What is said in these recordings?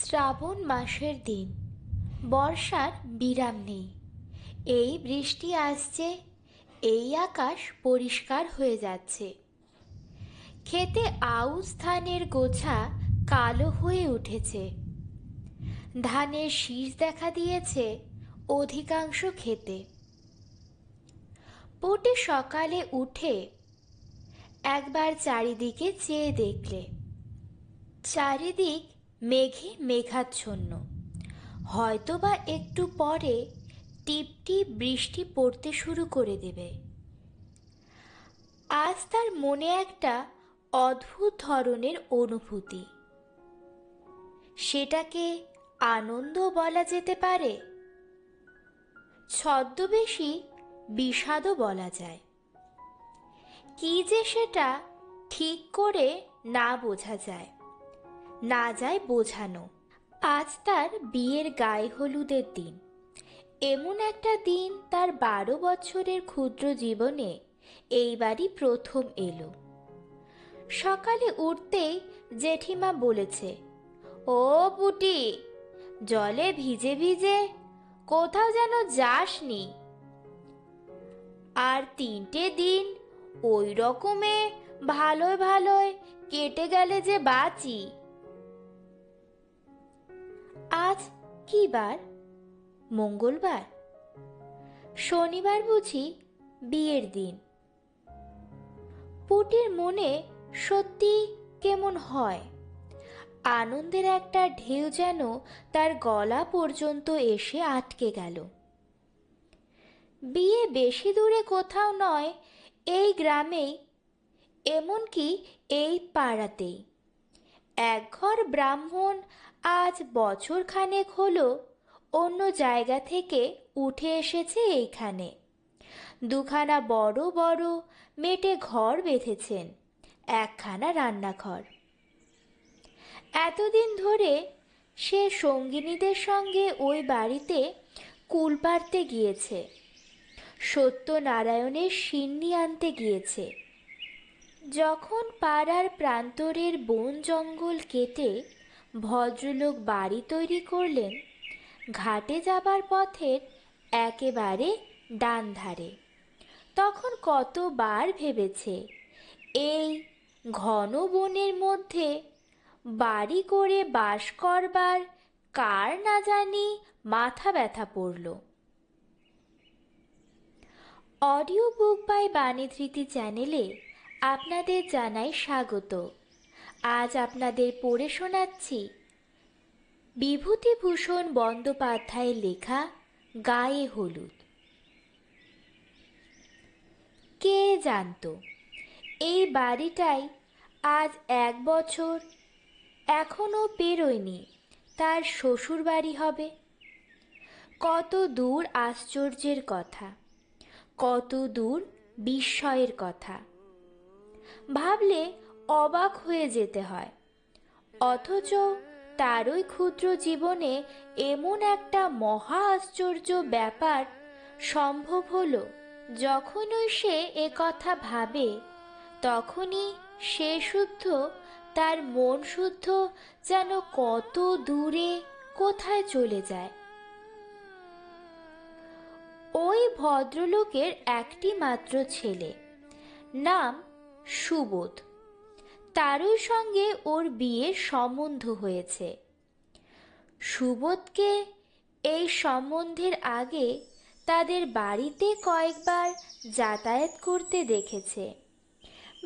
শ্রাবণ মাসের দিন, বর্ষার বিরাম নেই। এই বৃষ্টি আসছে, এই আকাশ পরিষ্কার হয়ে যাচ্ছে। ক্ষেতে আউশ ধানের গোছা কালো হয়ে উঠেছে। ধানের শীষ দেখা দিয়েছে অধিকাংশ ক্ষেতে। পুটি সকালে উঠে একবার চারিদিকে চেয়ে দেখলে, চারিদিক মেঘে মেঘাচ্ছন্ন। হয়তোবা একটু পরে টিপটিপ বৃষ্টি পড়তে শুরু করে দেবে। আজ তার মনে একটা অদ্ভুত ধরনের অনুভূতি। সেটাকে আনন্দ বলা যেতে পারে, ছদ্মবেশী বিষাদও বলা যায়। কি যে সেটা ঠিক করে না বোঝা যায়, না যায় বোঝানো। আজ তার বিয়ের গায়ে হলুদের দিন। এমন একটা দিন তার 12 বছরের ক্ষুদ্র জীবনে এইবারই প্রথম এলো। সকালে উঠতেই জেঠিমা বলেছে, ও পুটি, জলে ভিজে ভিজে কোথাও যেন যাসনি। আর 3টে দিন ওই রকমে ভালোয় ভালোয় কেটে গেলে যে বাঁচি। আজ কি বার? মঙ্গলবার? শনিবার বুঝি বিয়ের দিন? পুটির মনে সত্যি কেমন হয়। আনন্দের একটা ঢেউ যেন তার গলা পর্যন্ত এসে আটকে গেল। বিয়ে বেশি দূরে কোথাও নয়, এই গ্রামেই, এমনকি এই পাড়াতেই। একঘর ব্রাহ্মণ আজ বছরখানেক হলো অন্য জায়গা থেকে উঠে এসেছে এইখানে। দুখানা বড় বড় মেটে ঘর বেঁধেছেন, একখানা রান্নাঘর। এতদিন ধরে সে সঙ্গিনীদের সঙ্গে ওই বাড়িতে কুল পাড়তে গিয়েছে, সত্যনারায়ণের সিন্নি আনতে গিয়েছে। যখন পাড়ার প্রান্তরের বন জঙ্গল কেটে ভদ্রলোক বাড়ি তৈরি করলেন, ঘাটে যাবার পথের একেবারে ডান ধারে, তখন কতবার ভেবেছে এই ঘন বনের মধ্যে বাড়ি করে বাস করবার কার না জানি মাথা ব্যথা পড়ল। অডিও বুক বাই বাণীধৃতি চ্যানেলে আপনাদের জানাই স্বাগত। আজ আপনাদের পড়ে শোনাচ্ছি বিভূতিভূষণ বন্দ্যোপাধ্যায়ের লেখা গায়ে হলুদ। কে জানত এই বাড়িটাই আজ 1 বছর এখনো পেরোয়নি তার শ্বশুর বাড়ি হবে। কত দূর আশ্চর্যের কথা, কত দূর বিস্ময়ের কথা, ভাবলে অবাক হয়ে যেতে হয়। অথচ তারই ক্ষুদ্র জীবনে এমন একটা মহা আশ্চর্য ব্যাপার সম্ভব হলো। যখনই সে কথা ভাবে, তখনই সে শুদ্ধ, তার মন শুদ্ধ যেন কত দূরে কোথায় চলে যায়। ওই ভদ্রলোকের একটি মাত্র ছেলে, নাম সুবোধ। তারই সঙ্গে ওর বিয়ের সম্বন্ধ হয়েছে। সুবোধকে এই সম্বন্ধের আগে তাদের বাড়িতে কয়েকবার যাতায়াত করতে দেখেছে।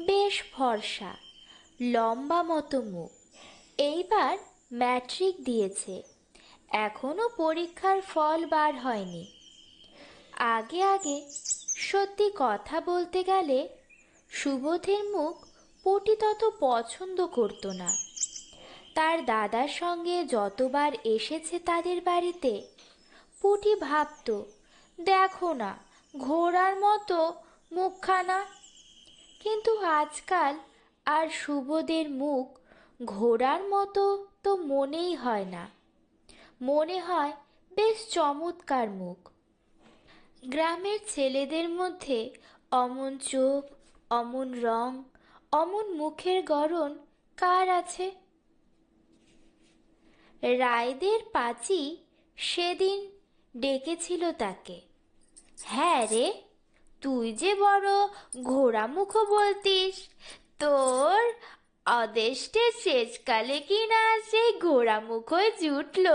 বেশ ফর্সা, লম্বা মতো মুখ। এইবার ম্যাট্রিক দিয়েছে, এখনো পরীক্ষার ফল বার হয়নি। আগে আগে সত্যি কথা বলতে গেলে সুবোধের মুখ পুটি তত পছন্দ করত না। তার দাদার সঙ্গে যতবার এসেছে তাদের বাড়িতে, পুটি ভাবত, দেখো না ঘোড়ার মতো মুখখানা। কিন্তু আজকাল আর সুবোধের মুখ ঘোড়ার মতো তো মনেই হয় না, মনে হয় বেশ চমৎকার মুখ। গ্রামের ছেলেদের মধ্যে অমন চোখ, অমন রং, অমন মুখের গড়ন কার আছে? রায়দের পাচি সেদিন ডেকেছিল তাকে। হ্যাঁ রে, তুই যে বড় ঘোড়ামুখো বলতিস, তোর অদেষ্টে শেষকালে কিনা সেই ঘোড়ামুখোয় জুটল।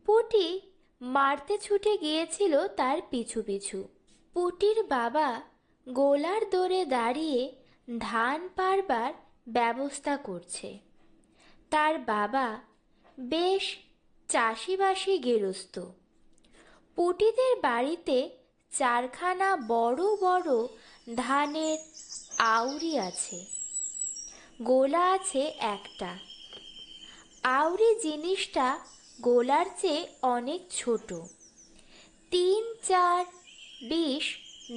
পুটি মারতে ছুটে গিয়েছিল তার পিছু পিছু। পুটির বাবা গোলার দোরে দাঁড়িয়ে ধান পাড়বার ব্যবস্থা করছে। তার বাবা বেশ চাষিবাসী গেরস্ত। পুটিদের বাড়িতে চারখানা বড় বড় ধানের আউরি আছে, গোলা আছে একটা। আউরি জিনিসটা গোলার চেয়ে অনেক ছোট, ৩-৪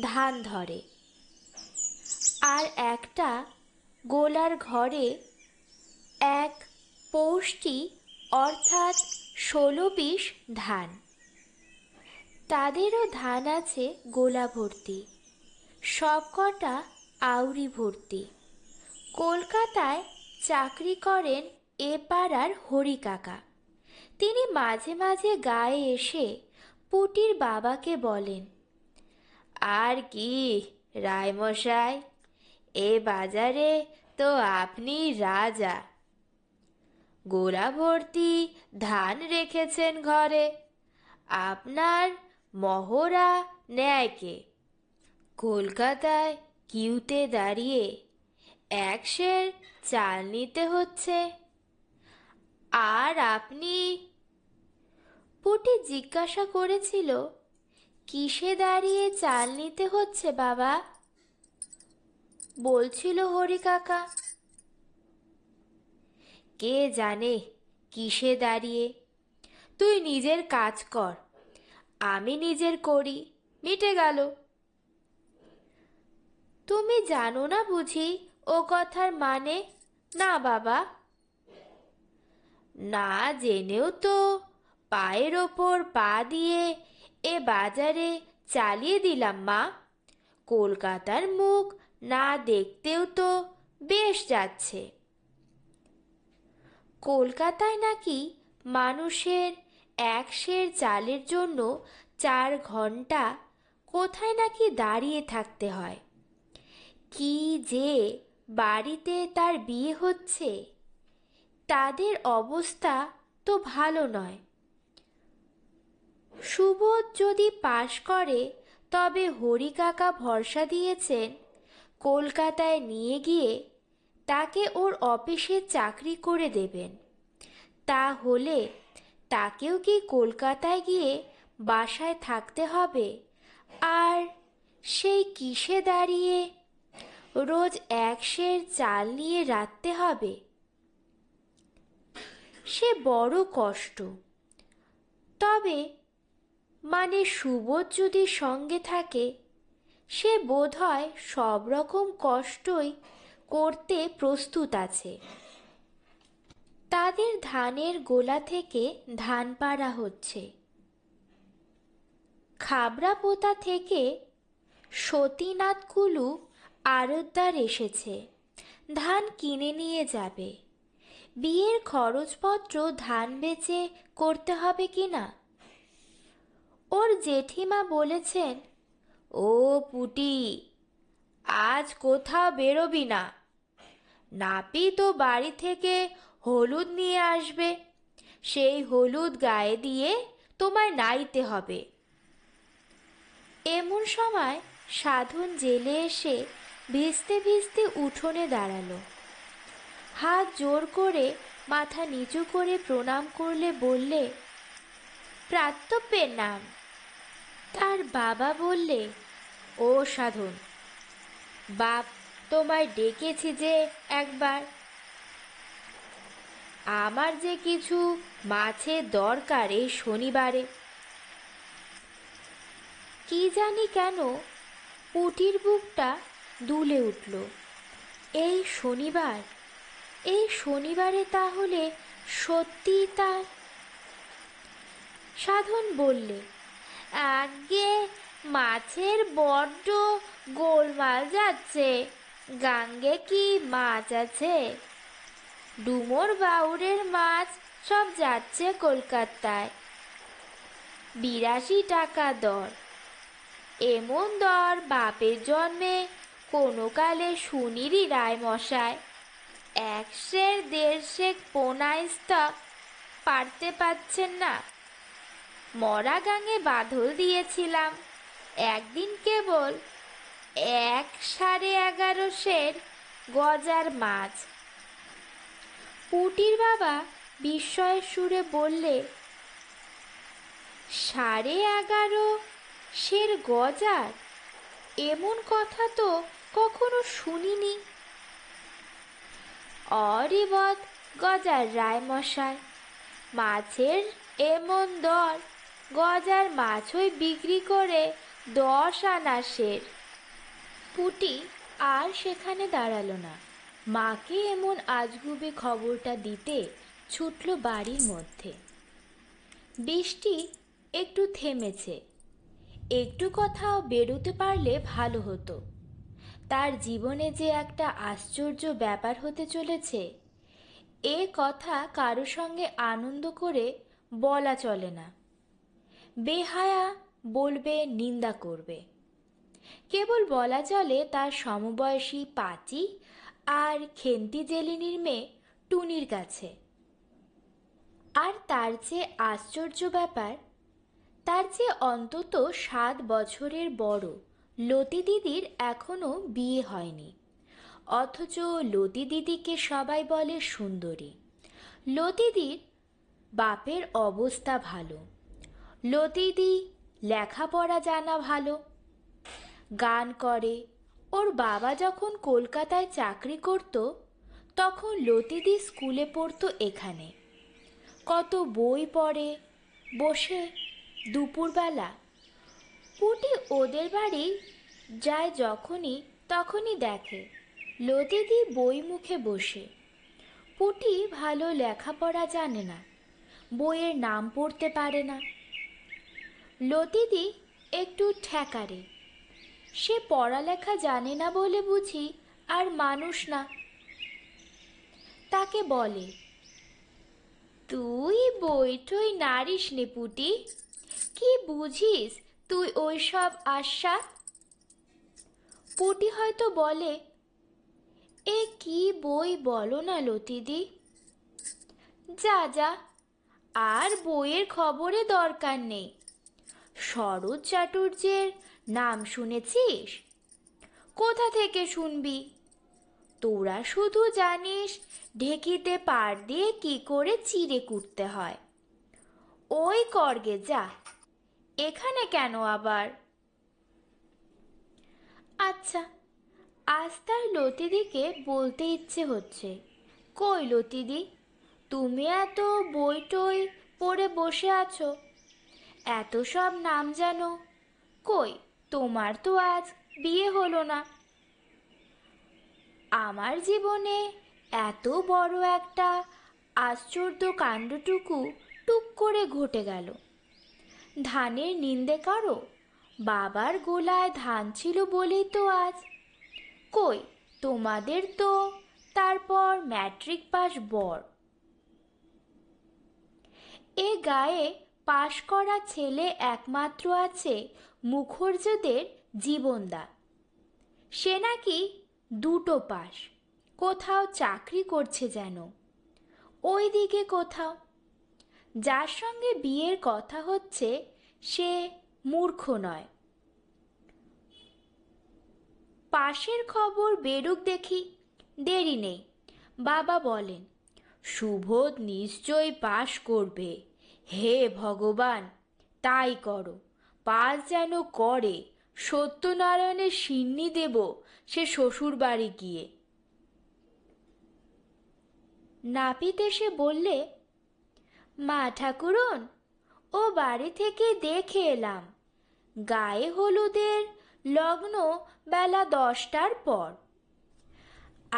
ধান ধরে। আর একটা গোলার ঘরে এক পৌষ্টি অর্থাৎ ১৬-২০ ধান। তাদেরও ধান আছে গোলা ভর্তি, সবকটা আউরি ভর্তি। কলকাতায় চাকরি করেন এ পাড়ার হরি কাকা। তিনি মাঝে মাঝে গায়ে এসে পুটির বাবাকে বলেন, আর কি রায়মশাই, এ বাজারে তো আপনি রাজা। গোলা ভর্তি ধান রেখেছেন ঘরে, আপনার মহড়া নেয় কে? কলকাতায় কিউতে দাঁড়িয়ে ১ সের চাল নিতে হচ্ছে, আর আপনি? পুটি জিজ্ঞাসা করেছিল, কিসে দাঁড়িয়ে চাল নিতে হচ্ছে বাবা? বলছিল হরি কাকা, কে জানে কিসে দাঁড়িয়ে। তুই নিজের কাজ কর, আমি নিজের করি, মিটে গেল। তুমি জানো না বুঝি ও কথার মানে? না বাবা। না জেনেও তো পায়ের ওপর পা দিয়ে এ বাজারে চালিয়ে দিলাম মা। কলকাতার মুখ না দেখতেও তো বেশ যাচ্ছে। কলকাতায় নাকি মানুষের ১ সের চালের জন্য ৪ ঘন্টা কোথায় নাকি দাঁড়িয়ে থাকতে হয়। কি যে বাড়িতে তার বিয়ে হচ্ছে, তাদের অবস্থা তো ভালো নয়। সুবোধ যদি পাশ করে তবে হরি কাকা ভরসা দিয়েছেন কলকাতায় নিয়ে গিয়ে তাকে ওর অফিসে চাকরি করে দেবেন। তা হলে তাকেও কি কলকাতায় গিয়ে বাসায় থাকতে হবে, আর সেই কিসে দাঁড়িয়ে রোজ ১ সের চাল নিয়ে রাঁধতে হবে? সে বড় কষ্ট। তবে মানে সুবোধ যদি সঙ্গে থাকে, সে বোধহয় সব রকম কষ্টই করতে প্রস্তুত আছে। তাদের ধানের গোলা থেকে ধান পাড়া হচ্ছে। খাবড়াপোতা থেকে সতীনাথকুলু আড়তদার এসেছে, ধান কিনে নিয়ে যাবে। বিয়ের খরচপত্র ধান বেচে করতে হবে কি না? ওর জেঠিমা বলেছেন, ও পুটি, আজ কোথাও বেরোবি না। নাপি তো বাড়ি থেকে হলুদ নিয়ে আসবে, সেই হলুদ গায়ে দিয়ে তোমায় নাইতে হবে। এমন সময় সাধন জেলে এসে ভিজতে ভিজতে উঠোনে দাঁড়ালো। হাত জোর করে মাথা নিচু করে প্রণাম করলে বললে, প্রাত্যব্যের নাম। তার বাবা বললে, ও সাধন, বাপ তোমায় ডেকেছি যে একবার। আমার যে কিছু মাছের দরকার এই শনিবারে। কি জানি কেন পুটির বুকটা দুলে উঠল। এই শনিবার, এই শনিবারে তাহলে সত্যিই তার। সাধন বললে, আগে মাছের বড্ড গোলমাল যাচ্ছে। গাঙ্গে কি মাছ আছে? ডুমুর বাউরের মাছ সব যাচ্ছে কলকাতায়। 82 টাকা দর। এমন দর বাপের জন্মে কোনো কালে শুনিনি রায়মশাই। 1.5 পোনা স্টক পারতে পারছেন না। মরা গাঙে বাঁধল দিয়েছিলাম, একদিন কেবল 11.5 গজার মাছ। পুটির বাবা বিস্ময়ের সুরে বললে, 11.5 গজার? এমন কথা তো কখনো শুনিনি। অরিবত গজার রায়মশাই, মাছের এমন দর, গজার মাছই বিক্রি করে 10 আনা সের। পুটি আর সেখানে দাঁড়ালো না, মাকে এমন আজগুবি খবরটা দিতে ছুটল বাড়ির মধ্যে। বৃষ্টি একটু থেমেছে, একটু কোথাও বেরোতে পারলে ভালো হতো। তার জীবনে যে একটা আশ্চর্য ব্যাপার হতে চলেছে, এ কথা কারো সঙ্গে আনন্দ করে বলা চলে না। বেহায়া বলবে, নিন্দা করবে। কেবল বলা চলে তার সমবয়সী পাঁচি আর খেন্তি জেলিনির মেয়ে টুনির কাছে। আর তার যে আশ্চর্য ব্যাপার, তার যে অন্তত 7 বছরের বড় লতি দিদির এখনো বিয়ে হয়নি, অথচ লতি দিদিকে সবাই বলে সুন্দরী। লতিদির বাপের অবস্থা ভালো, লতিদি লেখাপড়া জানা ভালো, গান করে। ওর বাবা যখন কলকাতায় চাকরি করত, তখন লতিদি স্কুলে পড়তো এখানে। কত বই পড়ে বসে দুপুরবেলা। পুটি ওদের বাড়ি যায় যখনই তখনই দেখে লতিদি বই মুখে বসে। পুটি ভালো লেখাপড়া জানে না, বইয়ের নাম পড়তে পারে না। লতিদি একটু ঠ্যাকারে, সে পড়ালেখা জানে না বলে বুঝি আর মানুষ না। তাকে বলে, তুই বইটই নারিস নে পুটি, কি বুঝিস তুই ওই সব আশা? পুটি হয়তো বলে, এ কি বই বলো না লতিদি। যা যা, আর বইয়ের খবরে দরকার নেই। শরৎ চাটুর্যের নাম শুনেছিস? কোথা থেকে শুনবি? তোরা শুধু জানিস ঢেকিতে পাড় দিয়ে কি করে চিড়ে কুটতে হয়। ওই করগে যা, এখানে কেন আবার? আচ্ছা, আজ তার লতিদিকে বলতে ইচ্ছে হচ্ছে, কই লতিদি, তুমি এত বই টই পড়ে বসে আছো, এত সব নাম জানো, কই তোমার তো আজ বিয়ে হলো না। আমার জীবনে এত বড় একটা আশ্চর্য কাণ্ডটুকু টুক করে ঘটে গেল। ধানের নিন্দে কারো? বাবার গোলায় ধান ছিল বলেই তো আজ। কই তোমাদের তো তারপর ম্যাট্রিক পাস বর। এ গায়ে পাশ করা ছেলে একমাত্র আছে মুখর্জদের জীবনদা। সে নাকি 2টো পাস, কোথাও চাকরি করছে যেন, ওই দিকে কোথাও। যার সঙ্গে বিয়ের কথা হচ্ছে সে মূর্খ নয়। পাশের খবর বেরুক দেখি, দেরি নেই। বাবা বলেন, সুবোধ নিশ্চয়ই পাশ করবে। হে ভগবান, তাই করো, পাস যেন করে। সত্যনারায়ণের সিন্নি দেব সে শ্বশুর বাড়ি গিয়ে। নাপিত এসে বললে, মা ঠাকুরন, ও বাড়ি থেকে দেখে এলাম, গায়ে হলুদের লগ্ন বেলা 10টার পর।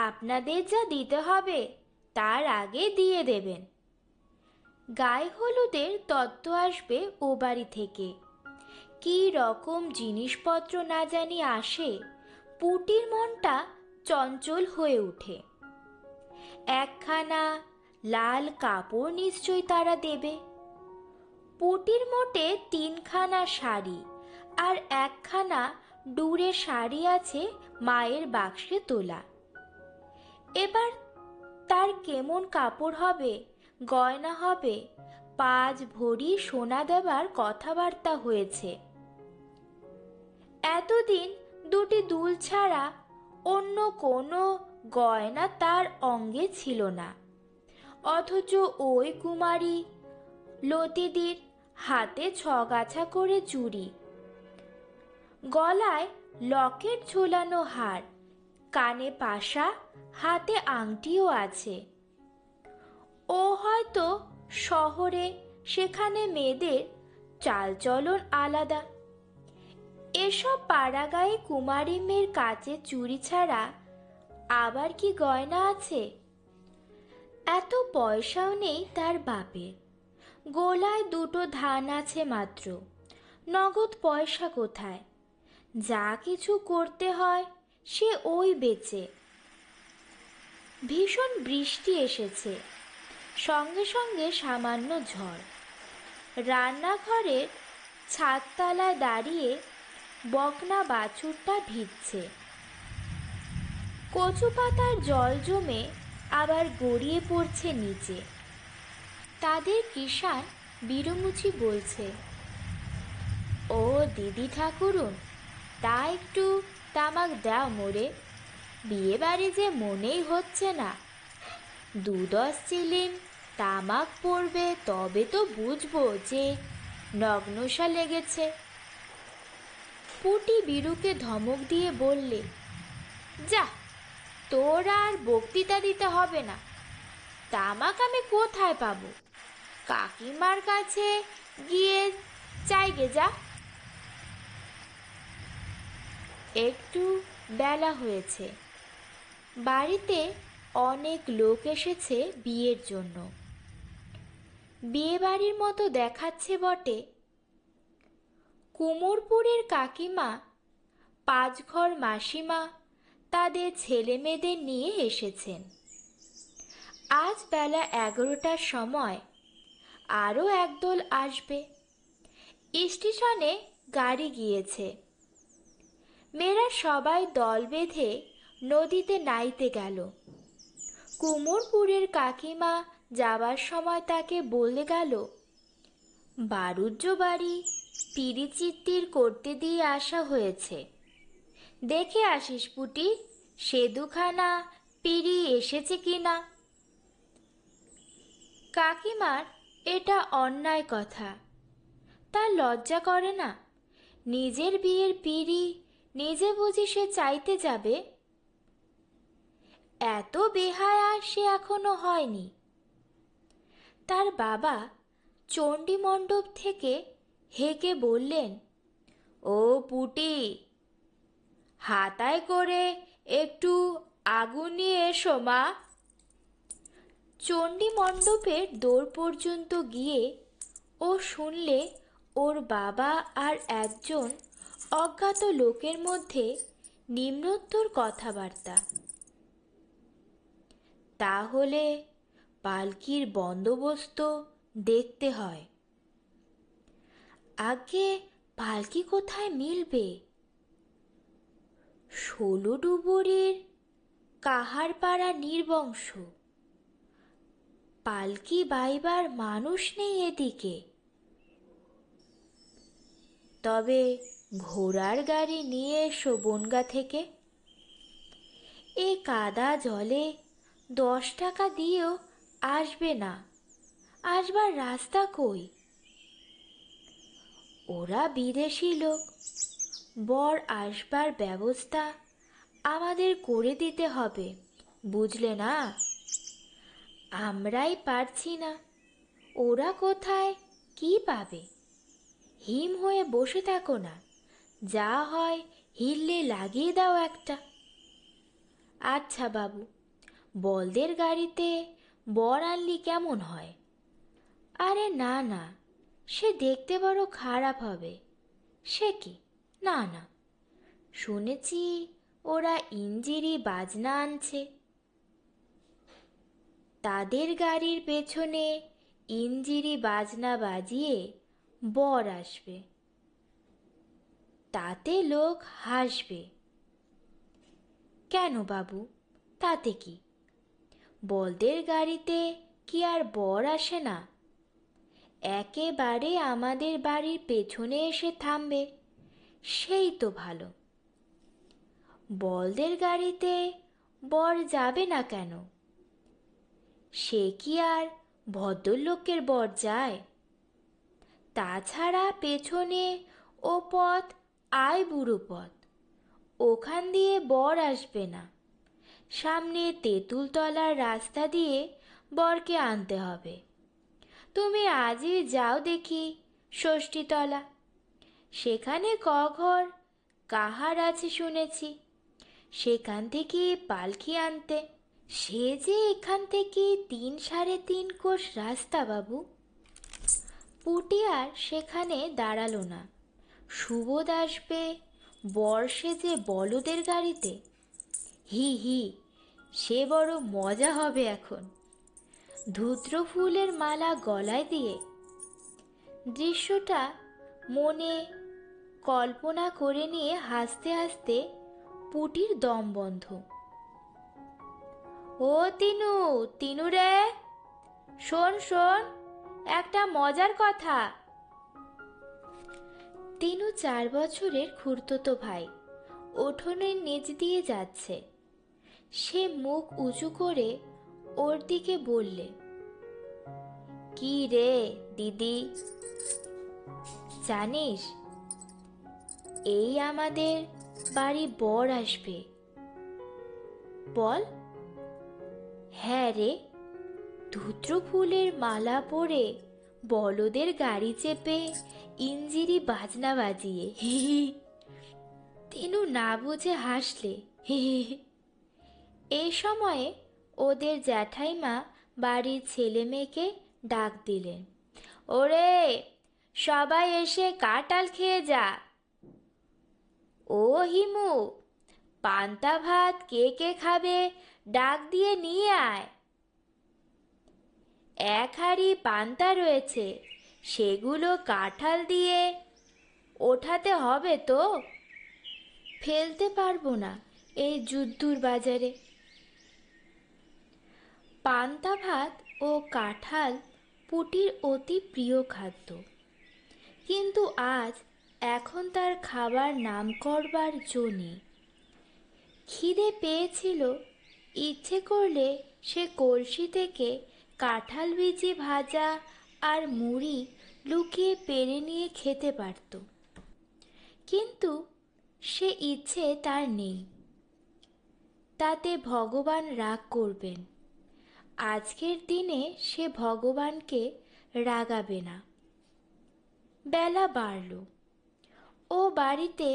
আপনাদের যা দিতে হবে তার আগে দিয়ে দেবেন। গায়ে হলুদের তত্ত্ব আসবে ও বাড়ি থেকে। কি রকম জিনিসপত্র না জানি আসে, পুটির মনটা চঞ্চল হয়ে ওঠে। একখানা লাল কাপড় নিশ্চয়ই তারা দেবে। পুটির মোটে 3খানা শাড়ি আর 1খানা ডুরে শাড়ি আছে মায়ের বাক্সে তোলা। এবার তার কেমন কাপড় হবে, গয়না হবে, 5 ভরি সোনা দেবার কথাবার্তা হয়েছে। এতদিন দুটি দুল ছাড়া অন্য কোনো গয়না তার অঙ্গে ছিল না, অথচ ওই কুমারী লতিদির হাতে 6 করে চুড়ি, গলায় লকেট ঝোলানো হার, কানে পাশা, হাতে আংটিও আছে। ও হয়তো শহরে, সেখানে মেয়েদের চালচলন আলাদা। এসব পাড়াগাঁয়ে কুমারী মেয়ের কাচের চুড়ি ছাড়া আবার কি গয়না আছে? এত পয়সাও নেই তার বাপের, গোলায় 2টো ধান আছে মাত্র, নগদ পয়সা কোথায়? যা কিছু করতে হয় সে ওই বেচে। ভীষণ বৃষ্টি এসেছে, সঙ্গে সঙ্গে সামান্য ঝড়। রান্নাঘরের ছাদতলায় দাঁড়িয়ে বকনা বাছুরটা ভিজছে। কচু পাতার জল জমে আবার গড়িয়ে পড়ছে নিচে। তাদের কিষাণ বিরুমুচি বলছে, ও দিদি ঠাকুরুন, তা একটু তামাক দাও মোরে, বিয়ে বাড়ি যে মনেই হচ্ছে না। 2-10 চিলিম তামাক পড়বে, তবে তো বুঝবো যে নগ্নসা লেগেছে। পুটি বিরুকে ধমক দিয়ে বললে, যা, তোর আর বক্তৃতা দিতে হবে না। তামাক আমি কোথায় পাবো? কাকিমার কাছে গিয়ে চাইগে যা। একটু বেলা হয়েছে, বাড়িতে অনেক লোক এসেছে বিয়ের জন্য। বিয়ে বাড়ির মতো দেখাচ্ছে বটে। কুমোরপুরের কাকিমা, 5 ঘর মাসিমা তাদের ছেলে মেয়েদের নিয়ে এসেছেন। আজ বেলা 11টার সময় আরও একদল আসবে। স্টেশনে গাড়ি গিয়েছে। মেয়েরা সবাই দল বেঁধে নদীতে নাইতে গেল। কুমোরপুরের কাকিমা যাবার সময় তাকে বলে গেল, বারুজ্য বাড়ি তিরিচিত্তির করতে দিয়ে আসা হয়েছে, দেখে আসিস পুটি, সে 2খানা পিড়ি এসেছে কিনা। কাকিমার এটা অন্যায় কথা, তার লজ্জা করে না? নিজের বিয়ের পিড়ি নিজে বুঝি সে চাইতে যাবে? এত বেহায়া সে এখনো হয়নি। তার বাবা চণ্ডী মণ্ডপ থেকে হেঁকে বললেন, ও পুটি, হাতায় করে একটু আগুন নিয়ে এসো মা। চণ্ডী মণ্ডপের দোর পর্যন্ত গিয়ে ও শুনলে ওর বাবা আর একজন অজ্ঞাত লোকের মধ্যে নিম্নোত্তর কথাবার্তা। তাহলে পালকির বন্দোবস্ত দেখতে হয়। আগে পালকি কোথায় মিলবে? 16 ডুবুরির কাহারপাড়া নির্বংশ, পালকি বাইবার মানুষ নেই এদিকে। তবে ঘোড়ার গাড়ি নিয়ে এসো বনগা থেকে। এই কাদা জলে 10 টাকা দিয়েও আসবে না, আসবার রাস্তা কই? ওরা বিদেশি লোক, বর আসবার ব্যবস্থা আমাদের করে দিতে হবে, বুঝলে না? আমরাই পারছি না, ওরা কোথায় কি পাবে? হিম হয়ে বসে থাকো না, যা হয় হিললে লাগিয়ে দাও একটা। আচ্ছা বাবু, বলদের গাড়িতে বর আনলি কেমন হয়? আরে না না, সে দেখতে বড় খারাপ হবে। সে কি? না না, শুনেছি ওরা ইঞ্জিরি বাজনা আনছে। তাদের গাড়ির পেছনে ইঞ্জিরি বাজনা বাজিয়ে বর আসবে, তাতে লোক হাসবে। কেন বাবু, তাতে কি? বলদের গাড়িতে কি আর বর আসে না? একেবারে আমাদের বাড়ির পেছনে এসে থামবে, সেই তো ভালো। বলদের গাড়িতে বর যাবে না কেন? সে কি আর ভদ্রলোকের বর যায়? তাছাড়া পেছনে ও পথ আয় বুড়ো পথ, ওখান দিয়ে বর আসবে না। সামনে তেঁতুলতলার রাস্তা দিয়ে বরকে আনতে হবে। তুমি আজই যাও দেখি ষষ্ঠীতলা, সেখানে ঘর কাহার আছে শুনেছি, সেখান থেকে পালকি আনতে। সে যে এখান থেকে 3-3.5 কোষ রাস্তা বাবু। পুটি আর সেখানে দাঁড়ালো না। সুবোধ আসবে বর সেজে বলদের গাড়িতে। হি হি, সে বড় মজা হবে এখন। ধূত্র ফুলের মালা গলায় দিয়ে দৃশ্যটা মনে কল্পনা করে নিয়ে হাসতে হাসতে পুটির দম বন্ধ। ও তিনু, তিনু রে, শোন শোন, একটা মজার কথা। তিনু 4 বছরের খুড়তুতো ভাই উঠোনের নিচ দিয়ে যাচ্ছে। সে মুখ উঁচু করে ওর দিকে বললে, কি রে দিদি, জানিস এই আমাদের বাড়ি বর আসবে? বল। হ্যাঁ রে, ধূত্র ফুলের মালা পরে বলদের গাড়ি চেপে ইঞ্জিরি বাজনা বাজিয়ে। হি হি। তিনু না বুঝে হাসলে। হি হি। এই সময়ে ওদের জ্যাঠাইমা বাড়ির ছেলে মেয়েকে ডাক দিলেন, ওরে সবাই এসে কাঁঠাল খেয়ে যা। ও হিমু, পান্তা ভাত কে কে খাবে ডাক দিয়ে নিয়ে আয়। 1 হাঁড়ি পান্তা রয়েছে, সেগুলো কাঁঠাল দিয়ে ওঠাতে হবে তো, ফেলতে পারবো না এই যুদ্ধুর বাজারে। পান্তা ভাত ও কাঁঠাল পুটির অতি প্রিয় খাদ্য, কিন্তু আজ এখন তার খাবার নাম করবার জো নেই। খিদে পেয়েছিল, ইচ্ছে করলে সে কলসি থেকে কাঁঠাল বিচি ভাজা আর মুড়ি লুকিয়ে পেরে নিয়ে খেতে পারত, কিন্তু সে ইচ্ছে তার নেই। তাতে ভগবান রাগ করবেন। আজকের দিনে সে ভগবানকে রাগাবে না। বেলা বাড়ল। ও বাড়িতে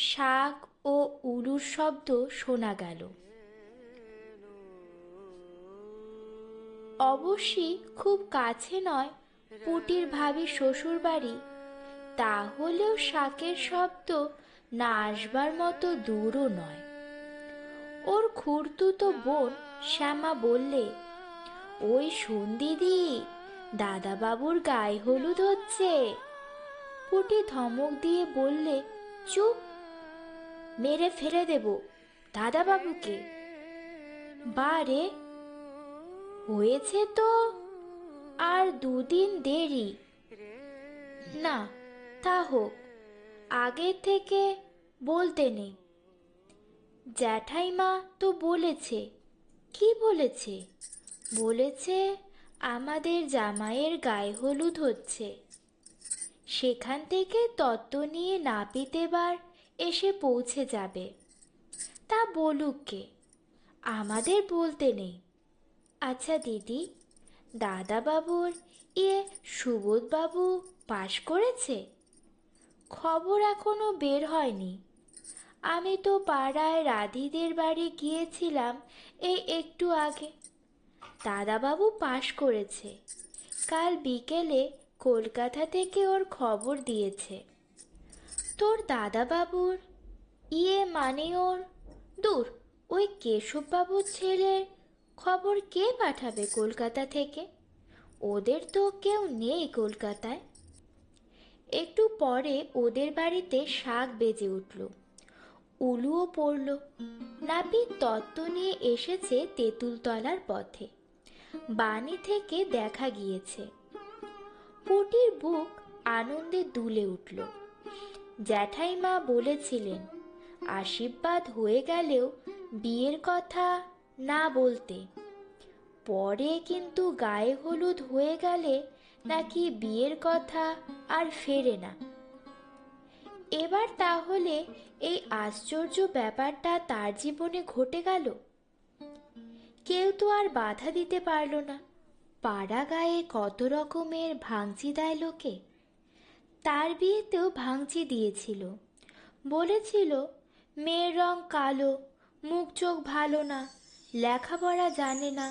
শাক ও উলুর শব্দ শোনা গেল। অবশ্যই খুব কাছে নয় পুটির ভাবি শ্বশুর বাড়ি, তাহলেও শাকের শব্দ না আসবার মতো দূরও নয়। ওর খুড়তুতো বোন শ্যামা বললে, ওই শোন দিদি, দাদাবাবুর গায়ে হলুদ হচ্ছে। পুটি ধমক দিয়ে বললে, চুপ, মেরে ফেলে দেব দাদাবাবুকে। বারে, হয়েছে তো আর 2 দিন দেরি। না, তা হোক, আগের থেকে বলতে নেই। জ্যাঠাইমা তো বলেছে। কি বলেছে? বলেছে আমাদের জামাইয়ের গায়ে হলুদ হচ্ছে, সেখান থেকে তত্ত্ব নিয়ে নাপিতেবার এসে পৌঁছে যাবে। তা বলুক কে, আমাদের বলতে নেই। আচ্ছা দিদি, দাদাবাবুর সুবোধবাবু পাশ করেছে? খবর এখনো বের হয়নি। আমি তো পাড়ায় রাধিদের বাড়ি গিয়েছিলাম এই একটু আগে। দাদাবাবু পাশ করেছে, কাল বিকেলে কলকাতা থেকে ওর খবর দিয়েছে। তোর দাদাবাবুর মানে ওর, দূর, ওই কেশববাবুর ছেলের খবর কে পাঠাবে কলকাতা থেকে? ওদের তো কেউ নেই কলকাতায়। একটু পরে ওদের বাড়িতে শাক বেজে উঠল, উলুও পড়ল। নাপিত তত্ত্ব নিয়ে এসেছে তেঁতুলতলার পথে। বাণী থেকে দেখা গিয়েছে। পুটির বুক আনন্দে দুলে উঠল। জ্যাঠাইমা বলেছিলেন আশীর্বাদ হয়ে গেলেও বিয়ের কথা না বলতে। পরে কিন্তু গায়ে হলুদ হয়ে গেলে নাকি বিয়ের কথা আর ফেরে না। এবার তাহলে এই আশ্চর্য ব্যাপারটা তার জীবনে ঘটে গেল। কেউ তো আর বাধা দিতে পারল না। পাড়া গায়ে কত রকমের ভাঙচি দেয় লোকে। তার বিয়েতেও ভাঙচি দিয়েছিল। বলেছিল মেয়ের রং কালো, মুখ চোখ ভালো না, লেখাপড়া জানে না,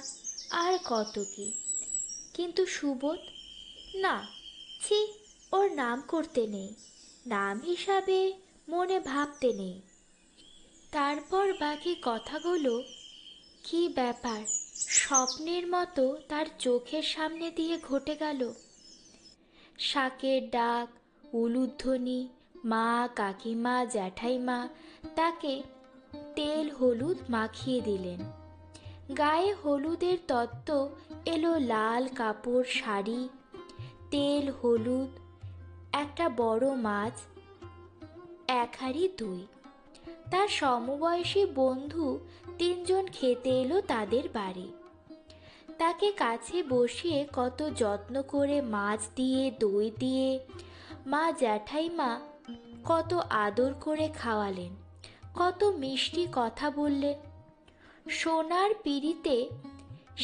আর কত কি। কিন্তু সুবোধ না, ছি, ওর নাম করতে নেই, নাম হিসাবে মনে ভাবতে নেই। তারপর বাকি কথাগুলো কি ব্যাপার স্বপ্নের মতো তার চোখের সামনে দিয়ে ঘটে গেল। শাকের ডাক, উলুধ্বনি, মা, কাকিমা, জ্যাঠাইমা তাকে তেল হলুদ মাখিয়ে দিলেন। গায়ে হলুদের তত্ত্ব এলো লাল কাপড়, শাড়ি, তেল হলুদ, একটা বড় মাছ, এক হাঁড়ি দই। তার সমবয়সী বন্ধু 3 জন খেতে এলো তাদের বাড়ি। তাকে কাছে বসিয়ে কত যত্ন করে মাছ দিয়ে দই দিয়ে মা জ্যাঠাইমা কত আদর করে খাওয়ালেন, কত মিষ্টি কথা বললেন। সোনার পিঁড়িতে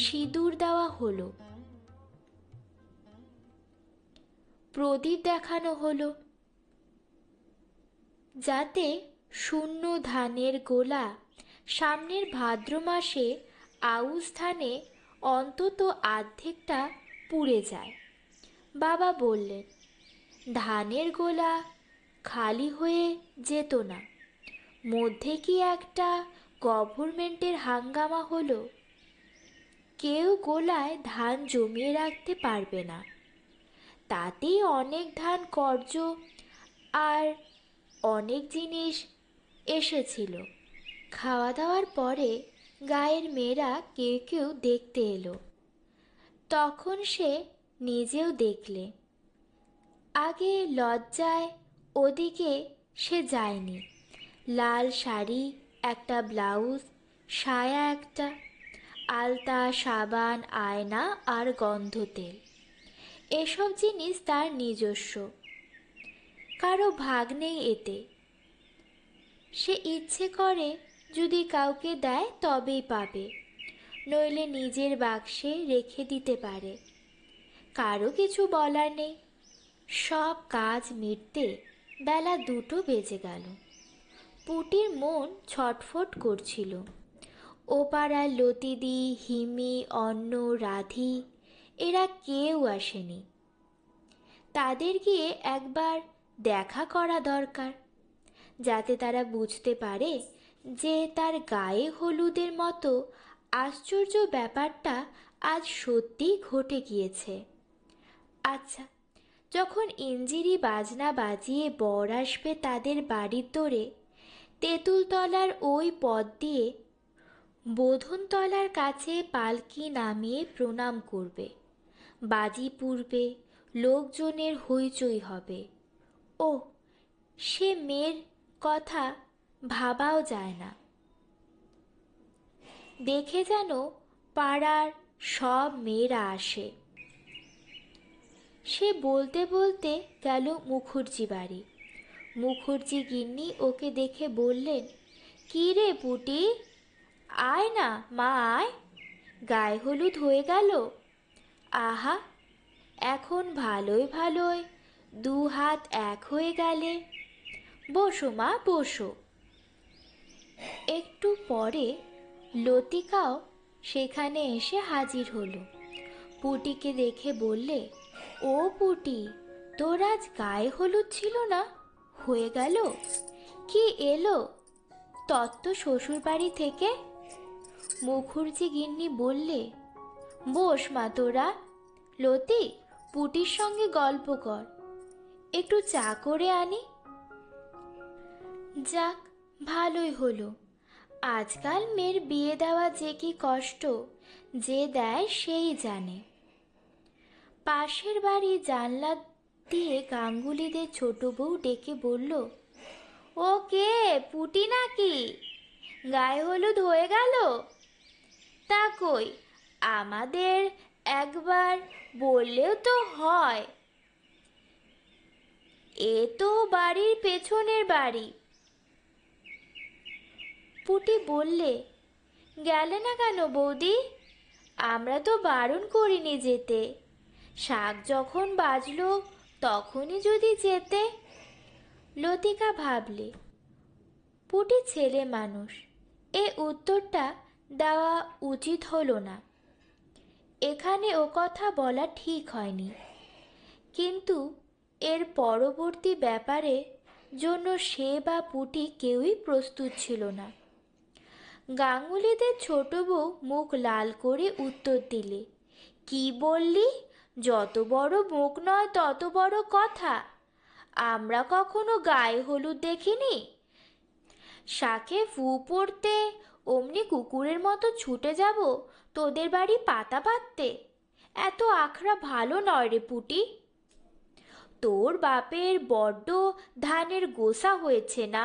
সিঁদুর দেওয়া হলো, প্রদীপ দেখানো হলো, যাতে শূন্য ধানের গোলা সামনের ভাদ্র মাসে আউশ ধানে অন্তত অর্ধেকটা পুড়ে যায়। বাবা বললেন ধানের গোলা খালি হয়ে যেত না। মধ্যে কি একটা গভর্নমেন্টের হাঙ্গামা হলো। কেউ গোলায় ধান জমিয়ে রাখতে পারবে না। তাতেই অনেক ধান কর্জ আর অনেক জিনিস এসেছিল। খাওয়া দাওয়ার পরে গায়ের মেয়েরা কেউ কেউ দেখতে এলো। তখন সে নিজেও দেখলে। আগে লজ্জায় ওদিকে সে যায়নি। লাল শাড়ি, একটা ব্লাউজ, সায়া একটা, আলতা, সাবান, আয়না আর গন্ধ তেল, এসব জিনিস তার নিজস্ব। কারো ভাগ নেই এতে। সে ইচ্ছে করে যদি কাউকে দেয় তবেই পাবে, নইলে নিজের বাক্সে রেখে দিতে পারে। কারো কিছু বলার নেই। সব কাজ মিটতে বেলা 2টো বেজে গেল। পুটির মন ছটফট করছিল। ও পাড়ার লতিদি, হিমি, অন্ন, রাধি এরা কেউ আসেনি। তাদের গিয়ে একবার দেখা করা দরকার, যাতে তারা বুঝতে পারে যে তার গায়ে হলুদের মতো আশ্চর্য ব্যাপারটা আজ সত্যিই ঘটে গিয়েছে। আচ্ছা, যখন ইঞ্জিরি বাজনা বাজিয়ে বর আসবে তাদের বাড়ির দোরে, তেঁতুলতলার ওই পথ দিয়ে বোধনতলার কাছে পালকি নামিয়ে প্রণাম করবে, বাজি পুড়বে, লোকজনের হইচই হবে। ও, সে মেয়ের কথা ভাবাও যায় না। দেখে যেন পাড়ার সব মেয়েরা আসে। সে বলতে বলতে গেল মুখুর্জি বাড়ি। মুখুর্জি গিন্নি ওকে দেখে বললেন, কি রে পুটি, আয় না মা আয়, গায়ে হলুদ হয়ে গেল। আহা, এখন ভালোই ভালোই 2 হাত এক হয়ে গেলে। বসো মা বসো। একটু পরে লতিকাও সেখানে এসে হাজির হলো। পুটিকে দেখে বললে, ও পুটি, তোর আজ গায়ে হলুদ ছিল না, হয়ে গেল? কি এলো তত্ত্ব শ্বশুর বাড়ি থেকে? মুখুর্জি গিন্নি বললে, বস মা তোরা। লতি, পুটির সঙ্গে গল্প কর, একটু চা করে আনি। যাক, ভালোই হলো। আজকাল মেয়ের বিয়ে দেওয়া যে কি কষ্ট, যে দেয় সেই জানে। পাশের বাড়ি জানলা দিয়ে গাঙ্গুলিদের ছোট বউ ডেকে বলল, ও কে, পুটি নাকি? গায়ে হলুদ হয়ে গেল? তা কই, আমাদের একবার বললেও তো হয়। এ তো বাড়ির পেছনের বাড়ি। পুটি বললে, গেলে না কেন বৌদি? আমরা তো বারণ করিনি যেতে। শাক যখন বাজলো তখনই যদি যেতে। লতিকা ভাবলে, পুটি ছেলে মানুষ, এ উত্তরটা দেওয়া উচিত হলো না। এখানে ও কথা বলা ঠিক হয়নি, কিন্তু এর পরবর্তী ব্যাপারে জন্য সে বা পুটি কেউই প্রস্তুত ছিল না। গাঙ্গুলিদের ছোট বউ মুখ লাল করে উত্তর দিলে, কি বললি? যত বড় মুখ নয় তত বড় কথা। আমরা কখনো গায়ে হলুদ দেখিনি। শাকে ফু পড়তে অমনি কুকুরের মতো ছুটে যাব তোদের বাড়ি পাতা পাততে? এত আখড়া ভালো নয় রে পুটি। তোর বাপের বড্ড ধানের গোসা হয়েছে না?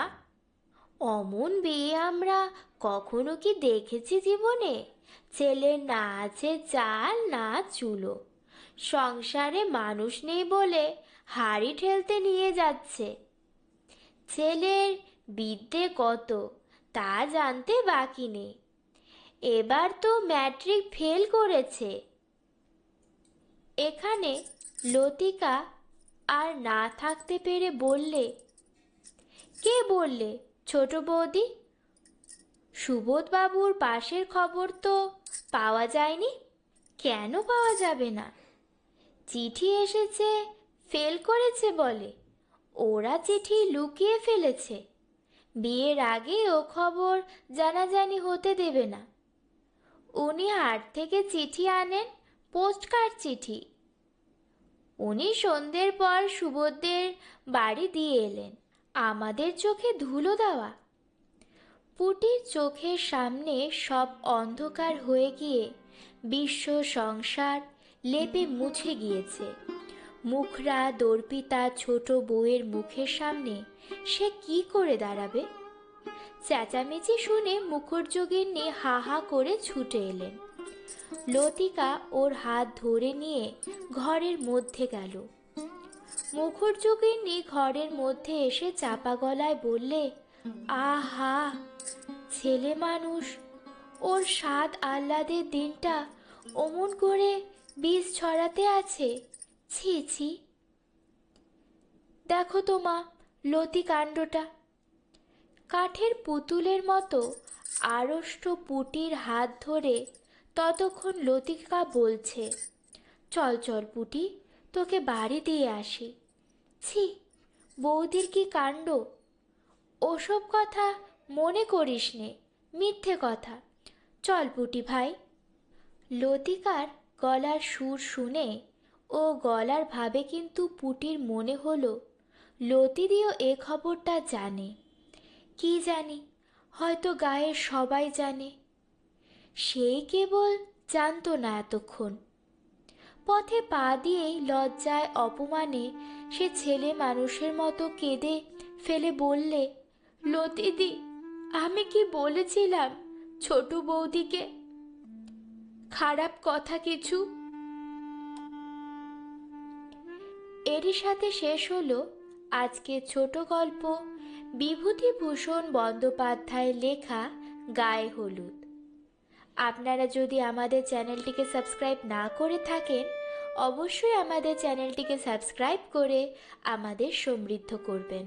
অমন বিয়ে আমরা কখনো কি দেখেছি জীবনে? ছেলের না আছে চাল না চুলো, সংসারে মানুষ নেই বলে হাড়ি ঠেলতে নিয়ে যাচ্ছে। ছেলের বিদ্যে কত তা জানতে বাকি নেই। এবার তো ম্যাট্রিক ফেল করেছে। এখানে লতিকা আর না থাকতে পেরে বললে, কে বললে ছোট বৌদি? সুবোধবাবুর পাশের খবর তো পাওয়া যায়নি। কেন পাওয়া যাবে না? চিঠি এসেছে ফেল করেছে বলে। ওরা চিঠি লুকিয়ে ফেলেছে। বিয়ের আগে ও খবর জানাজানি হতে দেবে না। উনি হাট থেকে চিঠি আনেন, পোস্টকার্ড চিঠি। উনি সন্ধ্যের পর সুবোধদের বাড়ি দিয়ে এলেন। আমাদের চোখে ধুলো দেওয়া। পুটির চোখের সামনে সব অন্ধকার হয়ে গিয়ে বিশ্ব সংসার লেপে মুছে গিয়েছে। মুখরা দর্পিতা ছোট বউয়ের মুখের সামনে সে কি করে দাঁড়াবে? চেঁচামেচি শুনে মুখুজ্জেগিন্নি হা হা করে ছুটে এলেন। লতিকা ওর হাত ধরে নিয়ে ঘরের মধ্যে গেল। মুখুজ্জেগিন্নি ঘরের মধ্যে এসে চাপা গলায় বললে, আহা, ছেলে মানুষ, ওর স্বাদ আহ্লাদের দিনটা অমন করে বীজ ছড়াতে আছে। ছি ছি। দেখো তো মা, লতি কাণ্ডটা। কাঠের পুতুলের মতো আড়ষ্ট পুটির হাত ধরে ততক্ষণ লতিকা বলছে, চল চল পুটি, তোকে বাড়ি দিয়ে আসি। ছি, বৌদির কি কাণ্ড! ওসব কথা মনে করিস নে, মিথ্যে কথা। চল পুটি ভাই। লতিকার গলার সুর শুনে ও গলার ভাবে কিন্তু পুটির মনে হলো লতিদিও এ খবরটা জানে। কি জানি, হয়তো গায়ের সবাই জানে। সেই কেবল জানতো না এতক্ষণ। পথে পা দিয়েই লজ্জায় অপমানে সে ছেলে মানুষের মতো কেঁদে ফেলে বললে, লতিদি, আমি কি বলেছিলাম ছোট বৌদিকে? খারাপ কথা কিছু? এরই সাথে শেষ হলো আজকের ছোট গল্প বিভূতিভূষণ বন্দ্যোপাধ্যায়ের লেখা গায়ে হলুদ। আপনারা যদি আমাদের চ্যানেলটিকে সাবস্ক্রাইব না করে থাকেন, অবশ্যই আমাদের চ্যানেলটিকে সাবস্ক্রাইব করে আমাদের সমৃদ্ধ করবেন।